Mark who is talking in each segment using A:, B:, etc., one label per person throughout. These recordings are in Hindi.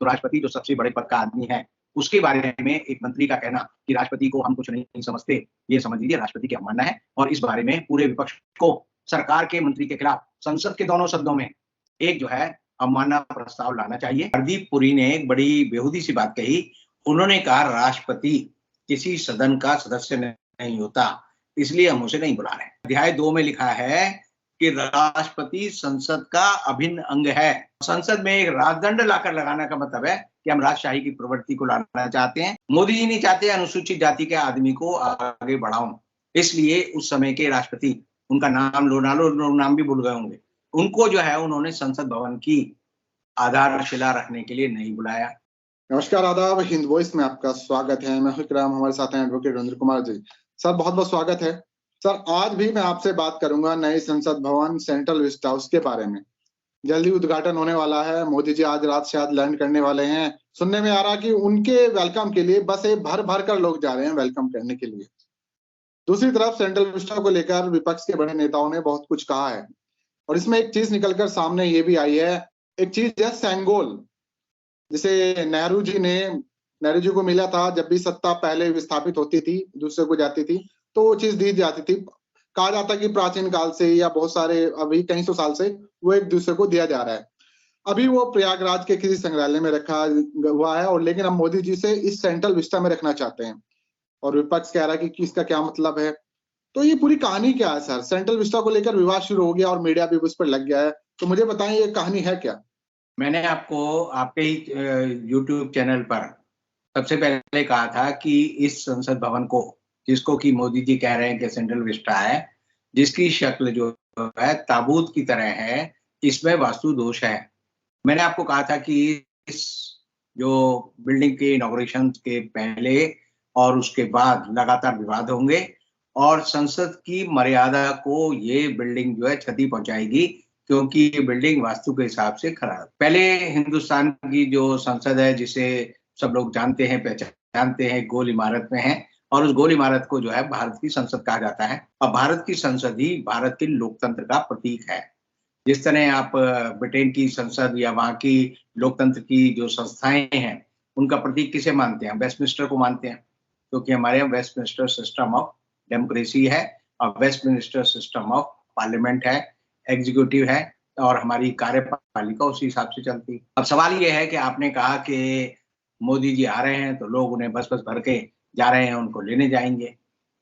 A: तो राष्ट्रपति जो सबसे बड़े पद का आदमी है, उसके बारे में एक मंत्री का कहना कि राष्ट्रपति को हम कुछ नहीं समझते, ये समझ लीजिए राष्ट्रपति की अवमानना है। और इस बारे में पूरे विपक्ष को सरकार के मंत्री के खिलाफ संसद के दोनों सदनों में एक जो है अवमानना प्रस्ताव लाना चाहिए। हरदीप पुरी ने एक बड़ी बेहूदी सी बात कही। उन्होंने कहा राष्ट्रपति किसी सदन का सदस्य नहीं होता, इसलिए हम उसे नहीं बुला रहे। अध्याय 2 में लिखा है कि राष्ट्रपति संसद का अभिन्न अंग है। संसद में एक राजदंड लाकर लगाना का मतलब है कि हम राजशाही की प्रवृत्ति को लाना चाहते हैं। मोदी जी नहीं चाहते अनुसूचित जाति के आदमी को आगे बढ़ाऊं, इसलिए उस समय के राष्ट्रपति, उनका नाम लोग नाम भी भूल गए होंगे, उनको जो है उन्होंने संसद भवन की आधारशिला रखने के लिए नहीं बुलाया।
B: नमस्कार, आदाब, हिंद वॉइस में आपका स्वागत है। मैं विक्रम, हमारे साथ हैं एडवोकेट रविंद्र कुमार जी। सर बहुत बहुत स्वागत है। सर आज भी मैं आपसे बात करूंगा नए संसद भवन सेंट्रल विस्ट हाउस के बारे में। जल्दी उद्घाटन होने वाला है। मोदी जी आज रात शायद लैंड करने वाले हैं। सुनने में आ रहा कि उनके वेलकम के लिए बस भर भर कर लोग जा रहे हैं वेलकम करने के लिए। दूसरी तरफ सेंट्रल विस्ट हाउस को लेकर विपक्ष के बड़े नेताओं ने बहुत कुछ कहा है और इसमें एक चीज निकलकर सामने ये भी आई है। एक चीज है सेंगोल, जिसे नेहरू जी को मिला था जब भी सत्ता पहले विस्थापित होती थी, दूसरे को जाती थी, तो वो चीज दी जाती थी। कहा जाता कि प्राचीन काल से या बहुत सारे अभी कई सौ साल से वो एक दूसरे को दिया जा रहा है। अभी वो प्रयागराज के किसी संग्रहालय में रखा हुआ है और लेकिन हम मोदी जी से इस सेंट्रल विस्टा में रखना चाहते हैं और विपक्ष कह रहा है कि इसका क्या मतलब है। तो ये पूरी कहानी क्या है सर? सेंट्रल विस्टा को लेकर विवाद शुरू हो गया और मीडिया भी उस पर लग गया है, तो मुझे बताएं ये कहानी है क्या?
A: मैंने आपको आपके ही YouTube चैनल पर सबसे पहले कहा था कि इस संसद भवन को, जिसको कि मोदी जी कह रहे हैं कि सेंट्रल विस्टा है, जिसकी शक्ल जो है ताबूत की तरह है, इसमें वास्तु दोष है। मैंने आपको कहा था कि इस जो बिल्डिंग के इनॉग्रेशन के पहले और उसके बाद लगातार विवाद होंगे और संसद की मर्यादा को ये बिल्डिंग जो है क्षति पहुंचाएगी, क्योंकि ये बिल्डिंग वास्तु के हिसाब से खराब। पहले हिंदुस्तान की जो संसद है, जिसे सब लोग जानते हैं, पहचानते हैं, गोल इमारत में है और उस गोल इमारत को जो है भारत की संसद कहा जाता है और भारत की संसद ही भारत के लोकतंत्र का प्रतीक है। जिस तरह आप ब्रिटेन की संसद या वहाँ की लोकतंत्र की जो संस्थाएं हैं, उनका प्रतीक किसे मानते हैं? वेस्टमिनिस्टर को मानते हैं, क्योंकि हमारे यहाँ वेस्टमिनिस्टर सिस्टम ऑफ डेमोक्रेसी है और वेस्टमिनिस्टर सिस्टम ऑफ पार्लियामेंट है, एग्जीक्यूटिव है और हमारी कार्यपालिका उसी हिसाब से चलती है। अब सवाल ये है कि आपने कहा कि मोदी जी आ रहे हैं तो लोग उन्हें बस भर के जा रहे हैं, उनको लेने जाएंगे।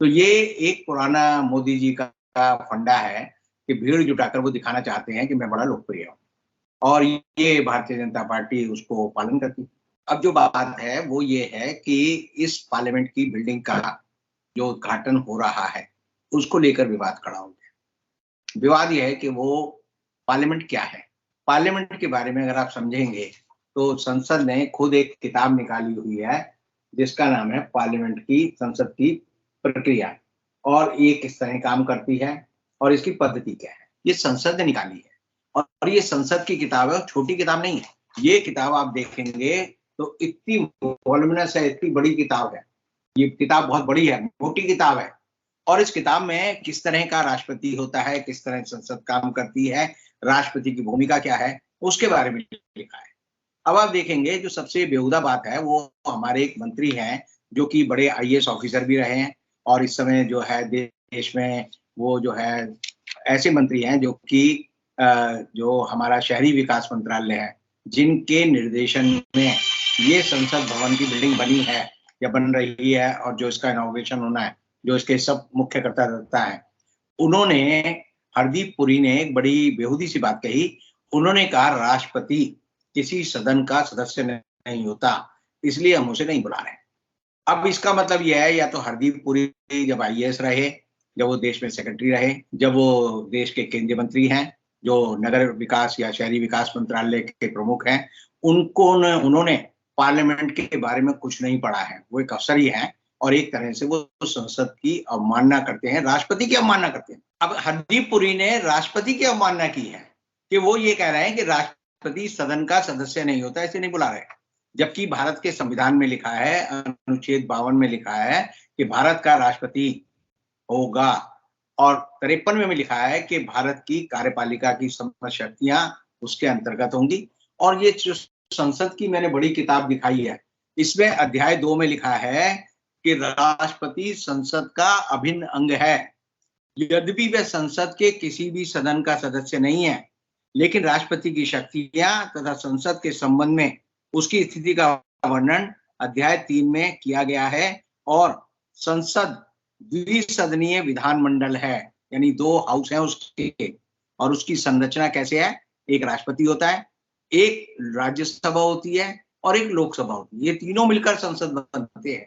A: तो ये एक पुराना मोदी जी का फंडा है कि भीड़ जुटाकर वो दिखाना चाहते हैं कि मैं बड़ा लोकप्रिय हूँ और ये भारतीय जनता पार्टी उसको पालन करती है। अब जो बात है वो ये है कि इस पार्लियामेंट की बिल्डिंग का जो उद्घाटन हो रहा है उसको लेकर विवाद खड़ा हो गया। विवाद यह है कि वो पार्लियामेंट क्या है। पार्लियामेंट के बारे में अगर आप समझेंगे तो संसद ने खुद एक किताब निकाली हुई है जिसका नाम है पार्लियामेंट की संसद की प्रक्रिया और ये किस तरह काम करती है और इसकी पद्धति क्या है, ये संसद ने निकाली है। और ये संसद की किताब है, छोटी किताब नहीं है। ये किताब आप देखेंगे तो इतनी वॉल्यूमिनस है, इतनी बड़ी किताब है। ये किताब बहुत बड़ी है, मोटी किताब है और इस किताब में किस तरह का राष्ट्रपति होता है, किस तरह संसद काम करती है, राष्ट्रपति की भूमिका क्या है, उसके बारे में लिखा है। अब आप देखेंगे जो सबसे बेहुदा बात है वो हमारे एक मंत्री हैं जो कि बड़े IAS ऑफिसर भी रहे हैं और इस समय जो है देश में वो जो है ऐसे मंत्री हैं जो कि जो हमारा शहरी विकास मंत्रालय है, जिनके निर्देशन में ये संसद भवन की बिल्डिंग बनी है या बन रही है और जो इसका इनॉग्रेशन होना है, जो इसके सब मुख्य कर्ता है, उन्होंने, हरदीप पुरी ने एक बड़ी बेहूदी सी बात कही। उन्होंने कहा राष्ट्रपति किसी सदन का सदस्य नहीं होता, इसलिए हम उसे नहीं बुला रहे। अब इसका मतलब यह है, या तो हरदीप पुरी जब IAS रहे, जब वो देश में सेक्रेटरी रहे, जब वो देश के केंद्रीय मंत्री हैं, जो नगर विकास या शहरी विकास मंत्रालय के प्रमुख हैं, उन्होंने पार्लियामेंट के बारे में कुछ नहीं पढ़ा है। वो एक अफसर ही है और एक तरह से वो संसद की अवमानना करते हैं, राष्ट्रपति की अवमानना करते हैं। अब हरदीप पुरी ने राष्ट्रपति की अवमानना की है कि वो ये कह रहे हैं कि राष्ट्रपति सदन का सदस्य नहीं होता, इसे नहीं बुला रहे, जबकि भारत के संविधान में लिखा है, अनुच्छेद 52 में लिखा है कि भारत का राष्ट्रपति होगा और 53 में लिखा है कि भारत की कार्यपालिका की समस्त शक्तियां उसके अंतर्गत होंगी। और ये जो संसद की मैंने बड़ी किताब दिखाई है, इसमें अध्याय 2 में लिखा है कि राष्ट्रपति संसद का अभिन्न अंग है। यद्यपि वह संसद के किसी भी सदन का सदस्य नहीं है, लेकिन राष्ट्रपति की शक्तियां तथा संसद के संबंध में उसकी स्थिति का वर्णन अध्याय 3 में किया गया है। और संसद द्विसदनीय विधानमंडल है, यानी 2 हाउस हैं उसके, और उसकी संरचना कैसे है? एक राष्ट्रपति होता है, एक राज्यसभा होती है और एक लोकसभा होती है। ये तीनों मिलकर संसद बनते हैं।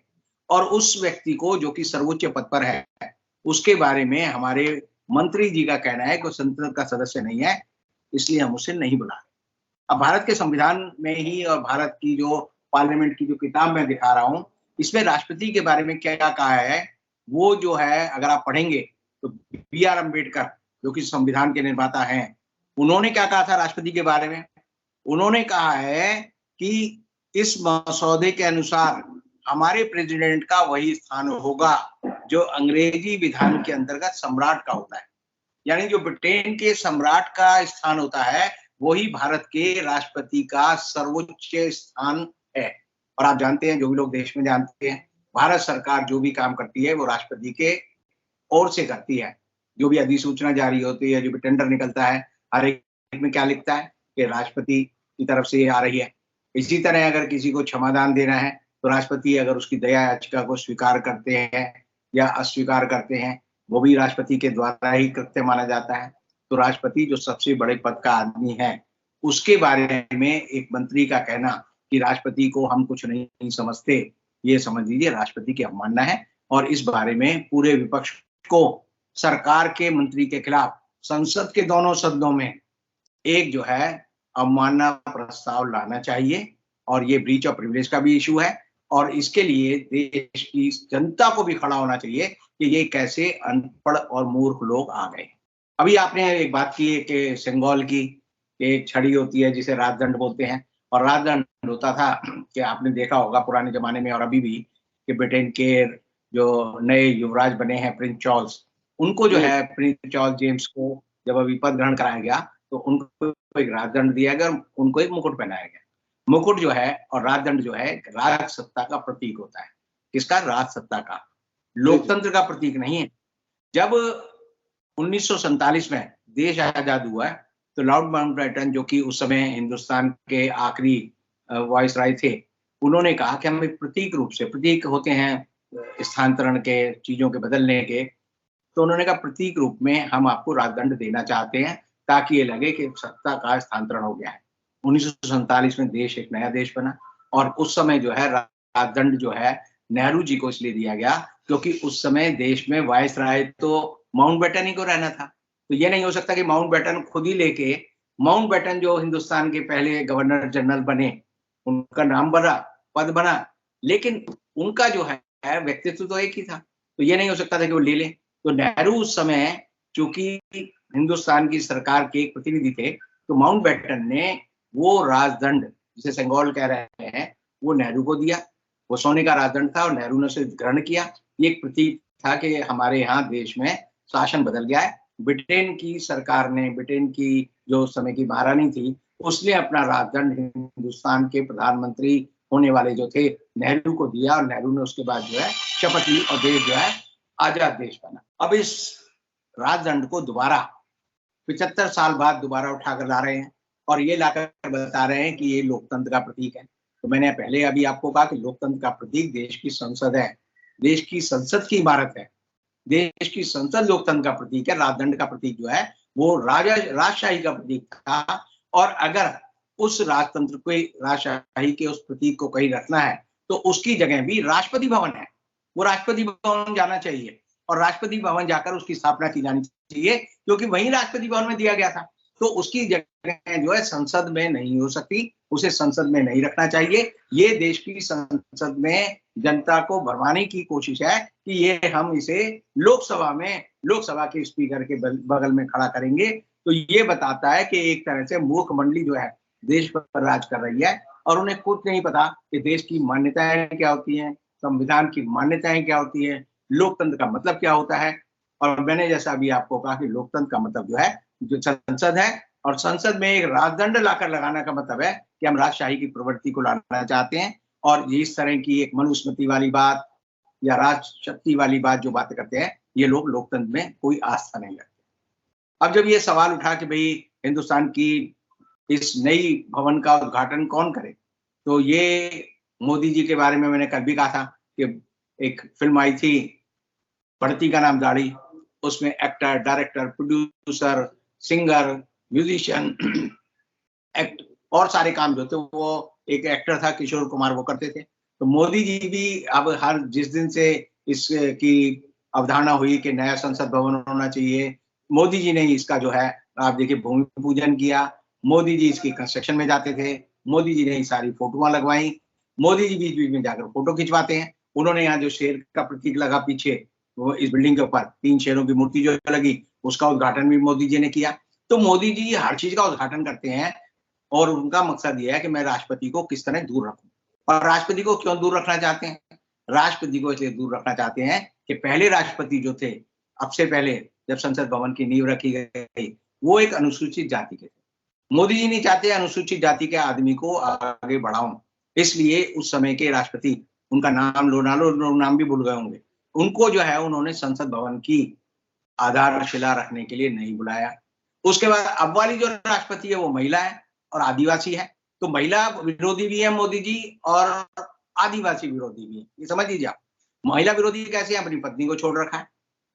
A: और उस व्यक्ति को जो कि सर्वोच्च पद पर है, उसके बारे में हमारे मंत्री जी का कहना है कि वो संसद का सदस्य नहीं है, इसलिए हम उसे नहीं बुला रहे। अब भारत के संविधान में ही और भारत की जो पार्लियामेंट की जो किताब मैं दिखा रहा हूँ, इसमें राष्ट्रपति के बारे में क्या कहा है, वो जो है अगर आप पढ़ेंगे तो बी.आर. अम्बेडकर जो कि संविधान के निर्माता हैं, उन्होंने क्या कहा था राष्ट्रपति के बारे में? उन्होंने कहा है कि इस मसौदे के अनुसार हमारे प्रेसिडेंट का वही स्थान होगा जो अंग्रेजी विधान के अंतर्गत सम्राट का होता है। यानी जो ब्रिटेन के सम्राट का स्थान होता है, वही भारत के राष्ट्रपति का सर्वोच्च स्थान है। और आप जानते हैं, जो भी लोग देश में जानते हैं, भारत सरकार जो भी काम करती है वो राष्ट्रपति के ओर से करती है। जो भी अधिसूचना जारी होती है, जो भी टेंडर निकलता है, हर एक में क्या लिखता है कि राष्ट्रपति की तरफ से आ रही है। इसी तरह अगर किसी को क्षमादान देना है तो राष्ट्रपति अगर उसकी दया याचिका को स्वीकार करते हैं या अस्वीकार करते हैं, वो भी राष्ट्रपति के द्वारा ही कृत्य माना जाता है। तो राष्ट्रपति जो सबसे बड़े पद का आदमी है, उसके बारे में एक मंत्री का कहना कि राष्ट्रपति को हम कुछ नहीं समझते, ये समझ लीजिए राष्ट्रपति की अवमानना है। और इस बारे में पूरे विपक्ष को सरकार के मंत्री के खिलाफ संसद के दोनों सदनों में एक जो है अवमानना प्रस्ताव लाना चाहिए। और ये ब्रीच ऑफ प्रिविलेज का भी इशू है, और इसके लिए देश की जनता को भी खड़ा होना चाहिए कि ये कैसे अनपढ़ और मूर्ख लोग आ गए। अभी आपने एक बात की है कि सेंगोल की एक छड़ी होती है जिसे राजदंड बोलते हैं, और राजदंड होता था कि आपने देखा होगा पुराने जमाने में और अभी भी कि ब्रिटेन के जो नए युवराज बने हैं प्रिंस चार्ल्स, उनको जो है प्रिंस चार्ल्स जेम्स को जब अभी पद ग्रहण कराया गया तो उनको एक राजदंड दिया गया, उनको एक मुकुट पहनाया गया। मुकुट जो है और राजदंड जो है राज सत्ता का प्रतीक होता है। किसका? राज सत्ता का, लोकतंत्र का प्रतीक नहीं है। जब 1947 में देश आजाद हुआ तो लॉर्ड माउंटबेटन जो कि उस समय हिंदुस्तान के आखिरी वाइसराय थे, उन्होंने कहा कि हम एक प्रतीक रूप से, प्रतीक होते हैं स्थानांतरण के, चीजों के बदलने के, तो उन्होंने कहा प्रतीक रूप में हम आपको राजदंड देना चाहते हैं ताकि ये लगे कि सत्ता का स्थानांतरण हो गया है। 1947 में देश एक नया देश बना, और उस समय जो है राजदंड जो है नेहरू जी को इसलिए दिया गया क्योंकि उस समय देश में वाइसराय तो माउंटबेटन ही को रहना था। तो ये नहीं हो सकता कि माउंटबेटन खुद ही लेके, माउंटबेटन जो हिंदुस्तान के पहले गवर्नर जनरल बने, उनका नाम बना, पद बना, लेकिन उनका जो है व्यक्तित्व तो एक ही था, तो ये नहीं हो सकता था कि वो ले ले। तो नेहरू उस समय चूंकि हिंदुस्तान की सरकार के एक प्रतिनिधि थे, तो माउंटबेटन ने वो राजदंड जिसे सेंगोल कह रहे हैं वो नेहरू को दिया। वो सोने का राजदंड था और नेहरू ने उसे ग्रहण किया। ये एक प्रतीक था कि हमारे यहाँ देश में शासन बदल गया है। ब्रिटेन की सरकार ने, ब्रिटेन की जो उस समय की महारानी थी, उसने अपना राजदंड हिंदुस्तान के प्रधानमंत्री होने वाले जो थे नेहरू को दिया, और नेहरू ने उसके बाद जो है शपथ ली और देश जो है आजाद देश बना। अब इस राजदंड को दोबारा 75 साल बाद दोबारा उठाकर ला रहे हैं और ये लाकर बता रहे हैं कि ये लोकतंत्र का प्रतीक है। तो मैंने पहले अभी आपको कहा कि लोकतंत्र का प्रतीक देश की संसद है, देश की संसद की इमारत है, देश की संसद लोकतंत्र का प्रतीक है। राजदंड का प्रतीक जो है वो राजशाही का प्रतीक था, और अगर उस राजतंत्र को, राजशाही के उस प्रतीक को कहीं रखना है तो उसकी जगह भी राष्ट्रपति भवन है, वो राष्ट्रपति भवन जाना चाहिए और राष्ट्रपति भवन जाकर उसकी स्थापना की जानी चाहिए, क्योंकि वही राष्ट्रपति भवन में दिया गया था। तो उसकी जगह जो है संसद में नहीं हो सकती, उसे संसद में नहीं रखना चाहिए। ये देश की संसद में जनता को भरमाने की कोशिश है कि ये हम इसे लोकसभा में, लोकसभा के स्पीकर के बगल में खड़ा करेंगे। तो ये बताता है कि एक तरह से मूर्ख मंडली जो है देश पर राज कर रही है और उन्हें कुछ नहीं पता कि देश की मान्यताएं क्या होती हैं, संविधान की मान्यताएं क्या होती है, लोकतंत्र का मतलब क्या होता है। और मैंने जैसा अभी आपको कहा कि लोकतंत्र का मतलब जो है जो संसद है, और संसद में एक राजदंड लाकर लगाने का मतलब है कि हम राजशाही की प्रवृत्ति को लाना चाहते हैं और इस तरह की एक मनुस्मृति वाली बात या राजशक्ति वाली बात जो बातें करते हैं, ये लोग लोकतंत्र में कोई आस्था नहीं रखते। अब जब ये सवाल उठा कि भई हिंदुस्तान की इस नई भवन का उद्घाटन कौन करे, तो ये मोदी जी के बारे में मैंने कल भी कहा था कि एक फिल्म आई थी बढ़ती का नाम दाढ़ी, उसमें actor, director, producer, singer, musician act और सारे काम जो थे वो एक एक्टर था किशोर कुमार वो करते थे। तो मोदी जी भी अब हर जिस दिन से इसकी अवधारणा हुई कि नया संसद भवन होना चाहिए, मोदी जी ने इसका जो है आप देखिए भूमि पूजन किया, मोदी जी इसकी कंस्ट्रक्शन में जाते थे, मोदी जी ने ये सारी फोटोआं लगवाई, मोदी जी बीच-बीच में जाकर फोटो खिंचवाते हैं। उन्होंने यहाँ जो शेर का प्रतीक लगा पीछे, वो इस बिल्डिंग के ऊपर 3 शेरों की मूर्ति जो लगी, उसका उद्घाटन भी मोदी जी ने किया। तो मोदी जी हर चीज़ का उद्घाटन करते हैं और उनका मकसद ये है कि मैं राष्ट्रपति को किस तरह दूर रखूं। और राष्ट्रपति को क्यों दूर रखना चाहते हैं? राष्ट्रपति को इसलिए दूर रखना चाहते हैं कि पहले राष्ट्रपति जो थे, अब से पहले जब संसद भवन की नींव रखी गई, वो एक अनुसूचित जाति के थे। मोदी जी नहीं चाहते अनुसूचित जाति के आदमी को आगे बढ़ाऊं, इसलिए उस समय के राष्ट्रपति, उनका नाम लो ना लो, लोग नाम भी भूल गए होंगे, उनको जो है उन्होंने संसद भवन की आधारशिला रखने के लिए नहीं बुलाया। उसके बाद अब वाली जो राष्ट्रपति है वो महिला है और आदिवासी है, तो महिला विरोधी भी है मोदी जी और आदिवासी विरोधी भी है। ये समझ लीजिए आप, महिला विरोधी कैसे है? अपनी पत्नी को छोड़ रखा है।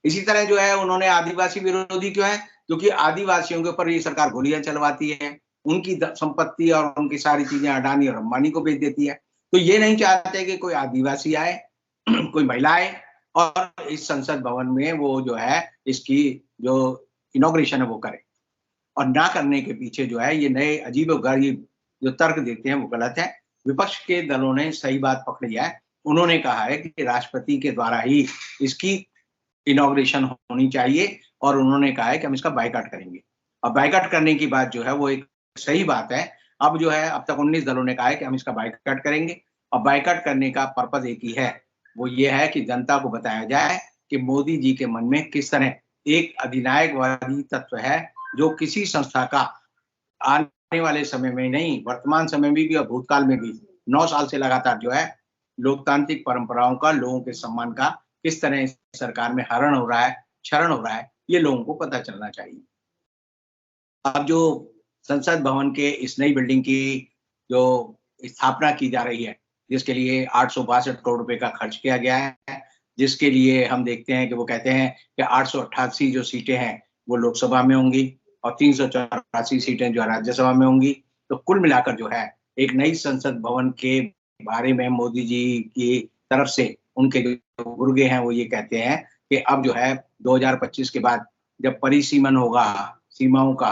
A: इसी तरह जो है उन्होंने आदिवासी विरोधी क्यों है? क्योंकि आदिवासियों के ऊपर ये सरकार गोलियां चलवाती है, उनकी संपत्ति और उनकी सारी चीजें अडानी और अंबानी को बेच देती है। तो ये नहीं चाहते कि कोई आदिवासी आए कोई महिला आए और इस संसद भवन में वो जो है इसकी जो इनॉग्रेशन है वो करे। और ना करने के पीछे जो है ये नए अजीबोगरीब जो तर्क देते हैं वो गलत है। विपक्ष के दलों ने सही बात पकड़ी है। उन्होंने कहा है कि राष्ट्रपति के द्वारा ही इसकी इनॉग्रेशन होनी चाहिए और उन्होंने कहा है कि हम इसका बायकॉट करेंगे। और बायकॉट करने की बात जो है वो एक सही बात है। अब जो है अब तक 19 दलों ने कहा है कि हम इसका बायकॉट करेंगे और बायकॉट करने का पर्पज एक ही है, वो ये है कि जनता को बताया जाए कि मोदी जी के मन में किस तरह एक अधिनायकवादी तत्व है जो किसी संस्था का आने वाले समय में नहीं, वर्तमान समय में भी और भूतकाल में भी 9 साल से लगातार जो है लोकतांत्रिक परंपराओं का, लोगों के सम्मान का किस तरह इस सरकार में हरण हो रहा है, क्षरण हो रहा है, ये लोगों को पता चलना चाहिए। अब जो संसद भवन के इस नई बिल्डिंग की जो स्थापना की जा रही है, जिसके लिए 862 करोड़ रुपए का खर्च किया गया है, जिसके लिए हम देखते हैं कि वो कहते हैं कि 888 जो सीटें हैं वो लोकसभा में होंगी और 384 सीटें जो राज्यसभा में होंगी। तो कुल मिलाकर जो है एक नई संसद भवन के बारे में मोदी जी की तरफ से उनके जो गुर्गे हैं वो ये कहते हैं कि अब जो है 2025 के बाद जब परिसीमन होगा सीमाओं का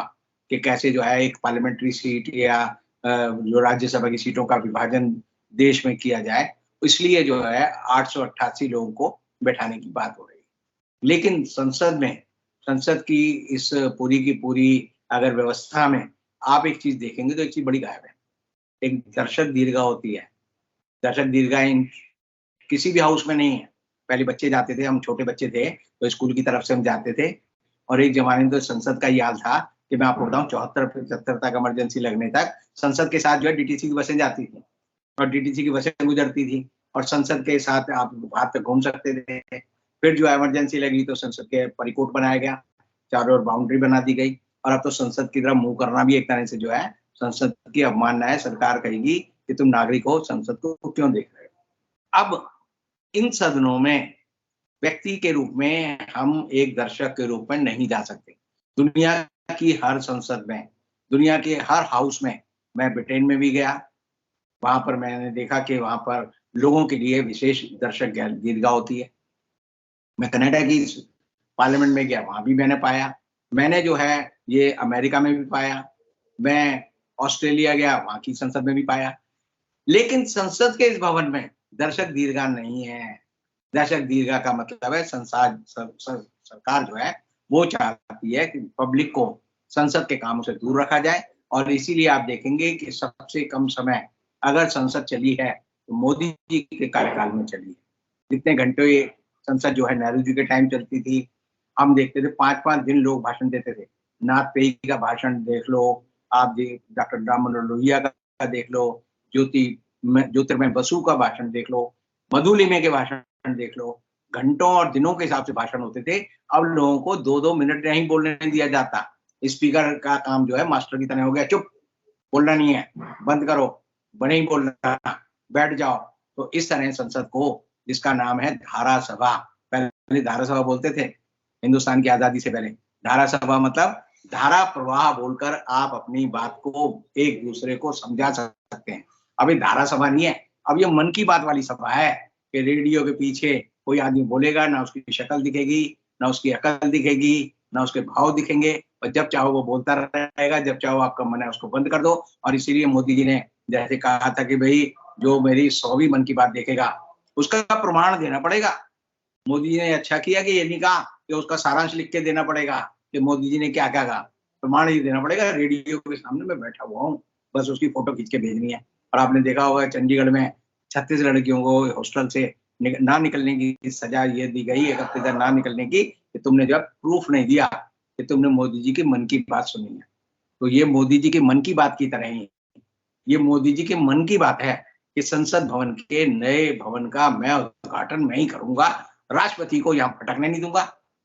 A: कि कैसे जो है एक पार्लियामेंट्री सीट या जो राज्यसभा की सीटों का विभाजन देश में किया जाए, इसलिए जो है 888 लोगों को बैठाने की बात हो रही है। लेकिन संसद की इस पूरी की पूरी अगर व्यवस्था में आप एक चीज देखेंगे तो एक चीज बड़ी गायब है। एक दर्शक दीर्घा होती है। दर्शक दीर्घा किसी भी हाउस में नहीं है। पहले बच्चे जाते थे, हम छोटे बच्चे थे तो स्कूल की तरफ से हम जाते थे और एक जमाने में तो संसद का ये हाल था कि मैं आपको बताऊं 74-75 तक इमरजेंसी लगने तक संसद के साथ जो है डीटीसी की बसें जाती थी और डीटीसी की बसें गुजरती थी और संसद के साथ आप वहां तक घूम सकते थे। फिर जो इमरजेंसी लगी तो संसद के परिकोट बनाया गया, चारों ओर बाउंड्री बना दी गई और अब तो संसद की तरफ मुंह करना भी एक तरह से जो है संसद की अवमानना है। सरकार कहेगी कि तुम नागरिक हो, संसद को क्यों देख रहे हो। अब इन सदनों में व्यक्ति के रूप में हम एक दर्शक के रूप में नहीं जा सकते। दुनिया की हर संसद में, दुनिया के हर हाउस में, मैं ब्रिटेन में भी गया, वहां पर मैंने देखा कि वहां पर लोगों के लिए विशेष दर्शक दीर्घा होती है। मैं कनाडा की पार्लियामेंट में गया, वहां भी मैंने पाया। मैंने जो है ये अमेरिका में भी पाया, मैं ऑस्ट्रेलिया गया, वहां की संसद में भी पाया। लेकिन संसद के इस भवन में दर्शक दीर्घा नहीं है। दर्शक दीर्घा का मतलब है सरकार जो है वो चाहती है कि पब्लिक को संसद के कामों से दूर रखा जाए और इसीलिए आप देखेंगे कि सबसे कम समय अगर संसद चली है तो मोदी जी के कार्यकाल में चली है। जितने घंटे ये संसद जो है नेहरू जी के टाइम चलती थी, हम देखते थे 5-5 दिन लोग भाषण देते थे। नाथ पेई का भाषण देख लो, आप डॉक्टर राम मनोहर लोहिया का का देख लो, ज्योतिर्मय बसु का भाषण देख लो, मधु लिमये के भाषण देख लो, घंटों और दिनों के हिसाब से भाषण होते थे। अब लोगों को 2-2 मिनट नहीं बोलने दिया जाता। स्पीकर का काम जो है मास्टर की तरह हो गया, चुप, बोलना नहीं है, बंद करो, नहीं बोलना, बैठ जाओ। तो इस तरह संसद को, जिसका नाम है धारा सभा, पहले धारा सभा बोलते थे हिंदुस्तान की आजादी से पहले। धारा सभा मतलब धारा प्रवाह बोलकर आप अपनी बात को एक दूसरे को समझा सकते हैं। अभी धारा सभा नहीं है, अब ये मन की बात वाली सभा है कि रेडियो के पीछे कोई आदमी बोलेगा, ना उसकी शक्ल दिखेगी, ना उसकी अकल दिखेगी, ना उसके भाव दिखेंगे, और जब चाहो वो बोलता रहेगा, जब चाहो आपका मन है उसको बंद कर दो। और इसीलिए मोदी जी ने जैसे कहा था कि भाई जो मेरी 100वीं मन की बात देखेगा उसका प्रमाण देना पड़ेगा। मोदी जी ने अच्छा किया कि ये नहीं कहा कि उसका सारांश लिख के देना पड़ेगा कि मोदी जी ने क्या क्या कहा, प्रमाण ही देना पड़ेगा। रेडियो के सामने मैं बैठा हुआ हूँ, बस उसकी फोटो खींच के भेजनी है। और आपने देखा होगा चंडीगढ़ में 36 लड़कियों को हॉस्टल से ना निकलने की सजा ये दी गई, 1 हफ्ते तक ना निकलने की, कि तुमने जब प्रूफ नहीं दिया कि तुमने मोदी जी की मन की बात सुनी है। तो ये मोदी जी की मन की बात की तरह ही, ये मोदी जी के मन की बात है कि संसद भवन के नए भवन का मैं उद्घाटन मैं ही करूंगा, राष्ट्रपति को यहाँ फटकने नहीं दूंगा।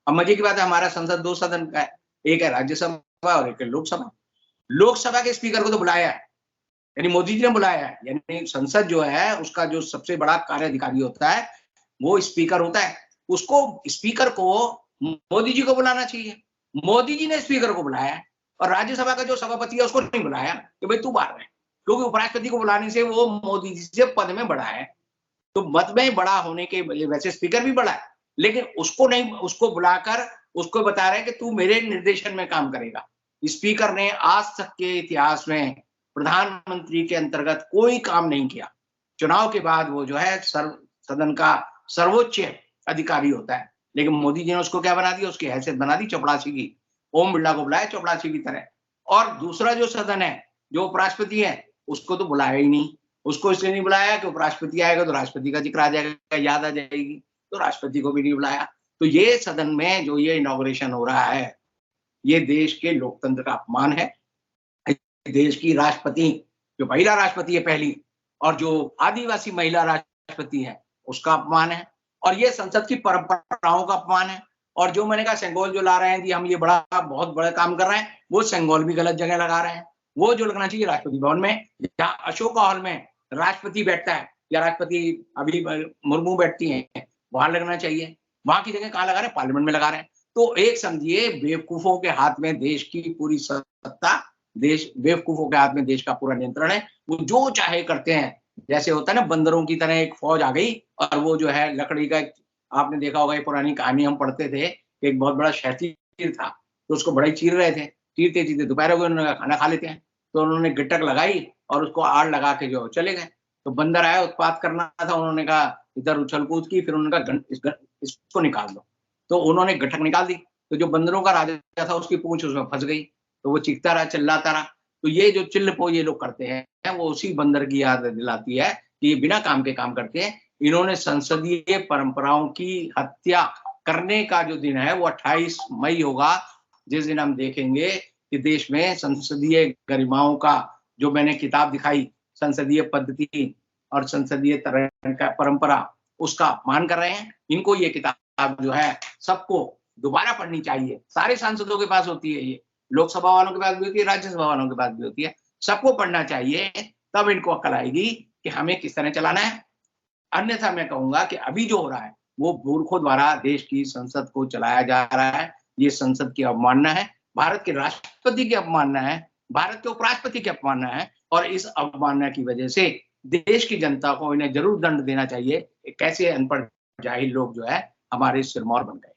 A: अब मजे की बात है, हमारा संसद 2 सदन का है, एक है राज्यसभा और एक है लोकसभा। लोकसभा के स्पीकर को तो बुलाया है, यानी मोदी जी ने बुलाया है। यानी संसद जो है उसका जो सबसे बड़ा कार्य अधिकारी होता है वो स्पीकर होता है। उसको, स्पीकर को मोदी जी को बुलाना चाहिए। मोदी जी ने स्पीकर को बुलाया है, और राज्यसभा का जो सभापति है उसको नहीं बुलाया कि भाई तू बाहर रहे, क्योंकि उपराष्ट्रपति को बुलाने से वो मोदी जी से पद में बड़ा है। तो मत में बड़ा होने के वैसे स्पीकर भी बड़ा है, लेकिन उसको नहीं, उसको बुलाकर उसको बता रहे हैं कि तू मेरे निर्देशन में काम करेगा। स्पीकर ने आज तक के इतिहास में प्रधानमंत्री के अंतर्गत कोई काम नहीं किया। चुनाव के बाद वो जो है सदन का सर्वोच्च अधिकारी होता है, लेकिन मोदी जी ने उसको क्या बना दिया, उसकी हैसियत बना दी चपड़ासी की। ओम बिरला को बुलाया चपड़ासी की तरह। और दूसरा जो सदन है, जो उपराष्ट्रपति है, उसको तो बुलाया ही नहीं। उसको इसलिए नहीं बुलाया कि उपराष्ट्रपति आएगा तो राष्ट्रपति का जिक्र आ जाएगा, याद आ जाएगी, तो राष्ट्रपति को भी नहीं बुलाया। तो ये सदन में जो ये इनॉग्रेशन हो रहा है, ये देश के लोकतंत्र का अपमान है। देश की राष्ट्रपति, जो महिला राष्ट्रपति है पहली, और जो आदिवासी महिला राष्ट्रपति है, उसका अपमान है। और ये संसद की परंपराओं का अपमान है। और जो मैंने कहा सेंगोल जो ला रहे हैं कि हम ये बहुत बड़ा काम कर रहे हैं, वो सेंगोल भी गलत जगह लगा रहे हैं। वो जो लगना चाहिए राष्ट्रपति भवन में, जहाँ अशोका हॉल में राष्ट्रपति बैठता है या राष्ट्रपति अभी मुर्मू बैठती हैं, वहां लगना चाहिए। वहां की जगह कहाँ लगा रहे हैं, पार्लियामेंट में लगा रहे हैं। तो एक समझिए बेवकूफों के हाथ में देश की पूरी सत्ता, देश बेवकूफों के हाथ में देश का पूरा नियंत्रण है। वो जो चाहे करते हैं। जैसे होता है ना, बंदरों की तरह एक फौज आ गई और वो जो है लकड़ी का, आपने देखा होगा ये पुरानी कहानी हम पढ़ते थे, एक बहुत बड़ा शहतीर था, तो उसको बड़ा ही चीर रहे थे, चीरते चीरते दोपहर हो गए, उन्होंने खाना खा लेते हैं, तो उन्होंने गिटक लगाई और उसको आड़ लगा के जो चले गए। तो बंदर आया, उत्पात करना था, उन्होंने कहा इधर उछल कूद की, फिर उन्होंने कहा इसको निकाल दो, तो उन्होंने गठक निकाल दी। तो जो बंदरों का राजा था उसकी पूंछ उसमें फंस गई, तो वो चीखता रहा, चिल्लाता रहा। तो ये जो चिल्लपो ये लोग करते हैं, वो उसी बंदर की याद दिलाती है कि ये बिना काम के काम करते हैं। इन्होंने संसदीय परंपराओं की हत्या करने का जो दिन है वो 28 मई होगा, जिस दिन हम देखेंगे कि देश में संसदीय गरिमाओं का, जो मैंने किताब दिखाई, संसदीय पद्धति और संसदीय तरह का परंपरा, उसका अपमान कर रहे हैं। इनको ये किताब जो है सबको दोबारा पढ़नी चाहिए। सारे सांसदों के पास होती है, ये लोकसभा वालों के पास भी होती है, राज्यसभा वालों के पास भी होती है, सबको पढ़ना चाहिए, तब इनको अक्ल आएगी कि हमें किस तरह चलाना है। अन्यथा मैं कहूंगा कि अभी जो हो रहा है वो मूर्खों द्वारा देश की संसद को चलाया जा रहा है। ये संसद की अवमानना है, भारत के राष्ट्रपति की अवमानना है, भारत के उपराष्ट्रपति की अवमानना है। और इस अवमानना की वजह से देश की जनता को इन्हें जरूर दंड देना चाहिए। कैसे अनपढ़ जाहिल लोग जो है हमारे सिरमौर बन गए।